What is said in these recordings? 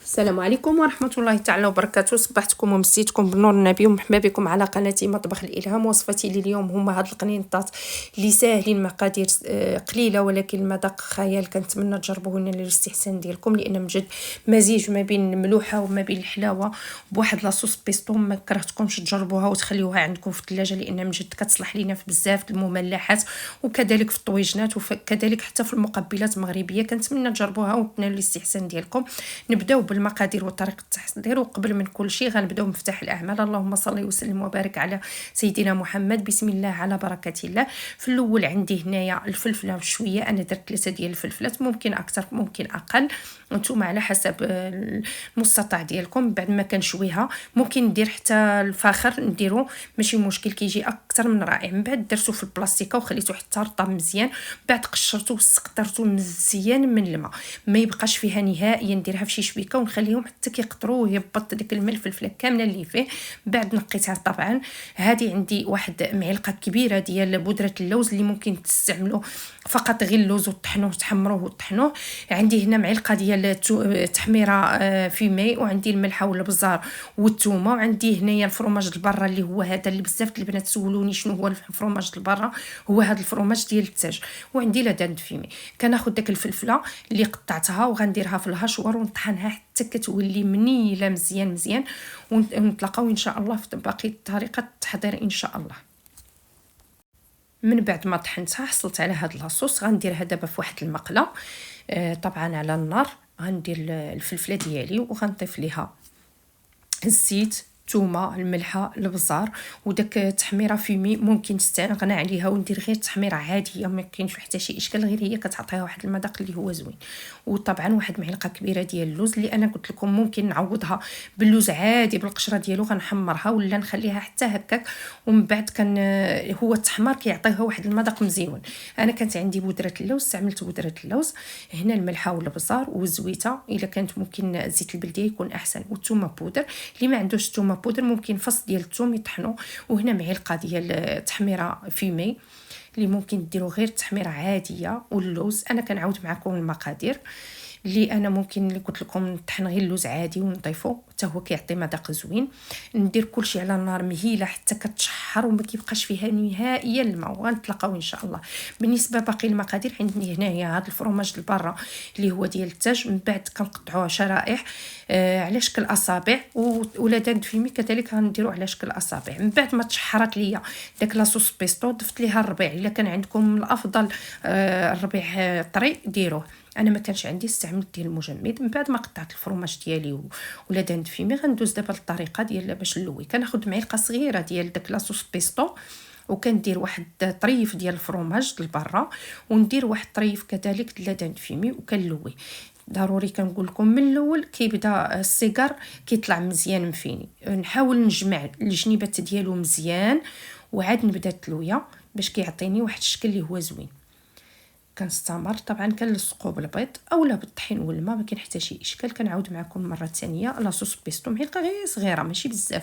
السلام عليكم ورحمة الله تعالى وبركاته. صبحتكم ومسيتكم بنور النبي ومرحبا بكم على قناتي مطبخ الإلهام. وصفتي لليوم هما هاد القنينطات اللي ساهلين، مقادير قليلة ولكن المذاق خيال. كنتمنى تجربوه للاستحسان ديالكم، لأن مجد مزيج ما بين الملوحة وما بين الحلاوة بواحد لاصوص بيستو. ما كرهتكمش تجربوها وتخليوها عندكم في الثلاجة، لأن مجد كتصلح لينا في بزاف المملحات وكذلك في الطويجنات وكذلك حتى في المقبلات المغربية. كنتمنى تجربوها وتنالوا الاستحسان ديالكم. نبداو بالمقادير وطريقه التحضير. وقبل ما نقول شيء غنبداو مفتاح الاعمال. اللهم صل وسلم وبارك على سيدنا محمد. بسم الله على بركه الله. في الاول عندي هنايا الفلفله شويه، انا درت 3 ديال الفلفلات، ممكن اكثر ممكن اقل، وانتم على حسب المستطاع ديالكم. بعد ما كنشويها ممكن ندير حتى الفاخر نديرو، ماشي مشكل، كيجي اكثر من رائع. من بعد درتو في البلاستيكه وخليته حتى رطب مزيان. بعد قشرته وسقطرته مزيان من الماء، ما يبقاش فيها نهائيا. نديرها في شي شبيكه ونخليهم حتى كيقطروا ويهبط داك الماء الفلفله كامله اللي فيه. بعد نقيتها طبعا. هذه عندي واحد معلقه كبيره ديال بودره اللوز اللي ممكن تستعملوا فقط غير اللوز وطحنوه تحمروه وطحنوه. عندي هنا معلقه ديال تحميره فيمي، وعندي الملحه والبزار والثومه، وعندي هنايا الفرماج البرا اللي هو هذا اللي بزاف البنات سولوني شنو هو الفرماج البرا. هو هذا الفرماج ديال التاج. وعندي لدان فيمي. كناخذ داك الفلفله اللي قطعتها وغنديرها في الهشوار ونطحنها حتى كتولي منيله مزيان مزيان. ونتلاقاو ان شاء الله في باقي طريقه التحضير ان شاء الله. من بعد ما طحنتها حصلت على هاد لاصوص. غنديرها دابا في واحد المقله، طبعا على النار. غندير الفلفله ديالي وغنضيف ليها الزيت، الثومه، الملحه، البزار، وداك التحميره فيمي ممكن تستغنى عليها وندير غير تحميره عاديه، ما كاينش حتى شي اشكال، غير هي كتعطيها واحد المذاق اللي هو زوين. وطبعا واحد معلقه كبيره ديال اللوز اللي انا قلت لكم ممكن نعوضها باللوز عادي بالقشره ديالو، غنحمرها ولا نخليها حتى هكاك. ومن بعد هو التحمار كيعطيها واحد المذاق مزيون. انا كانت عندي بودره اللوز، استعملت بودره اللوز. هنا الملحه والبزار والزويته، الا كانت ممكن الزيت البلديه يكون احسن، والثومه بودر. اللي ما عندوش ثومه بودر ممكن فص ديال الثوم يطحنوا. وهنا معلقه ديال تحميره فيمي اللي ممكن ديروا غير تحميره عاديه. واللوز انا كنعاود معكم المقادير اللي انا ممكن اللي قلت لكم نطحن غير اللوز عادي ونضيفو حتى هو كيعطي مذاق زوين. ندير كلشي على النار مهيله حتى كتشحر وما كيبقاش فيها نهائيا الماء. وغنتلاقاو ان شاء الله. بالنسبه باقي المقادير عندي هنايا هذا الفرماج البرا اللي هو ديال التاج. من بعد كنقطعوه شرائح على شكل اصابع، ولدان فيمي كذلك غنديروا على شكل اصابع. من بعد ما تشحرت ليا داك لاصوص بيستو ضفت ليها الربيع. الا كان عندكم الافضل الربيع طري ديروه، انا ما كانش عندي استعملت ديال المجمد. من بعد ما قطعت الفرماج ديالي ولا دانت فيمي غندوز دابا للطريقه ديال باش نلوي. كناخذ معلقه صغيره ديال داك لاصوص بيستو، وكندير واحد طريف ديال الفرماج للبرا، وندير واحد طريف كذلك لا دانت فيمي وكنلوي. ضروري كنقول لكم من الاول كيبدا السيجار كيطلع مزيان مفيني. نحاول نجمع الجنيبات ديالو مزيان وعاد نبدا التلويه باش كيعطيني واحد الشكل اللي هو زوين. كنستمر طبعا كنلصقو بالبيض اولا بالطحين والماء، ما كاين حتى شي اشكال. كنعاود معكم مره ثانيه. لاصوص بيستو معلقه غير صغيره ماشي بزاف،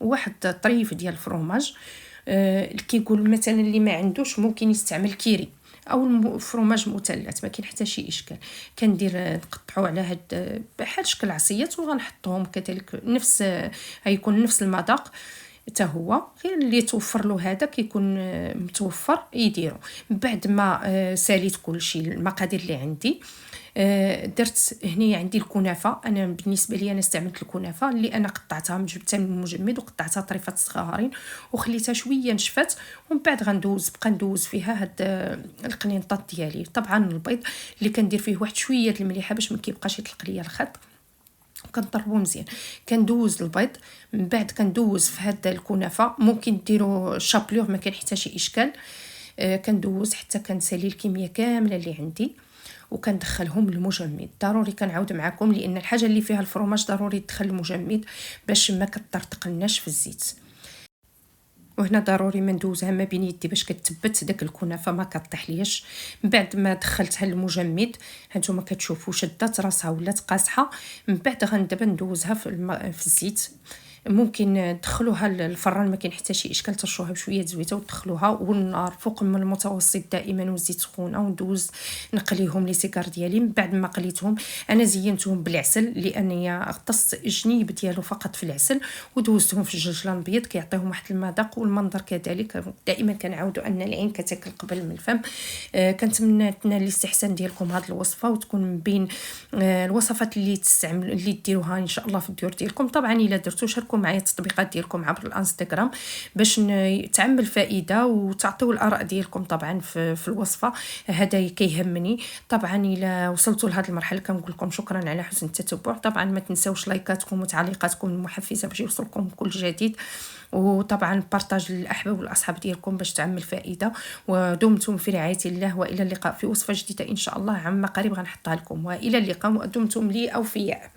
وواحد طريف ديال الفرماج. كيقول مثلا اللي ما عندوش ممكن يستعمل كيري او فرماج مثلث، ما كاين حتى شي اشكال. كندير نقطعوا على هاد بحال شكل عصيات وغنحطهم كذلك نفس غيكون نفس المذاق حتى هو. غير اللي توفر له هذا كيكون متوفر يديروا. بعد ما ساليت كلشي المقادير اللي عندي، درت هنا عندي الكنافه. انا بالنسبه لي انا استعملت الكنافه اللي انا قطعتها جبتها من المجمد وقطعتها طريفات صغارين وخليتها شويه نشفت. ومن بعد بقى ندوز فيها هاد القنينطات ديالي. طبعا البيض اللي كندير فيه واحد شويه المليحه باش ما كيبقاش يطلق ليا الخط، كنضربو مزيان. كندوز البيض. من بعد كندوز في هاد الكنافه. ممكن ديروا شابلور ما كاين حتى شي اشكال. كندوز حتى كنسالي الكميه كامله اللي عندي وكندخلهم للمجمد. ضروري كنعاود معكم لان الحاجه اللي فيها الفرماج ضروري تدخل المجمد باش ما كترتقلناش في الزيت. وهنا ضروري ما ندوزها ما بين يدي باش كتثبت داك الكنافه ما كطيح ليش. من بعد ما دخلتها للمجمد هانتوما كتشوفوا شدات راسها ولات قاصحه. من بعد غندابا ندوزها في الزيت. ممكن تدخلوها الفران ما كاين حتى شي اشكال، ترشوها بشويه زويته وتدخلوها، والنار فوق من المتوسط دائما والزيت سخونه، وندوز نقليهم لي سيكار ديالي. من بعد ما قليتهم انا زينتهم بالعسل لاني غطست الجنيب ديالو فقط في العسل، ودوزتهم في الجلجله الابيض كيعطيهم واحد المذاق والمنظر كذلك. دائما كنعاودوا ان العين كتاكل قبل من الفم. كنتمنى تنال الاستحسان ديالكم هذه الوصفه، وتكون من بين الوصفات اللي تستعملوا اللي ديروها ان شاء الله في الديور ديالكم. طبعا الا درتو شاركوا معايا التطبيقات ديالكم عبر الانستغرام باش تعمل فائده، وتعطيو الاراء ديالكم طبعا في الوصفه، هذا كيهمني. طبعا الا وصلتوا لهذه المرحله كنقول لكم شكرا على حسن التتبع. طبعا ما تنساوش لايكاتكم وتعليقاتكم المحفزه باش يوصلكم كل جديد، وطبعا بارطاج للاحباب والاصحاب ديالكم باش تعمل فائده. ودمتم في رعايه الله، والى اللقاء في وصفه جديده ان شاء الله عما قريب غنحطها لكم، والى اللقاء ودمتم لي اوفياء.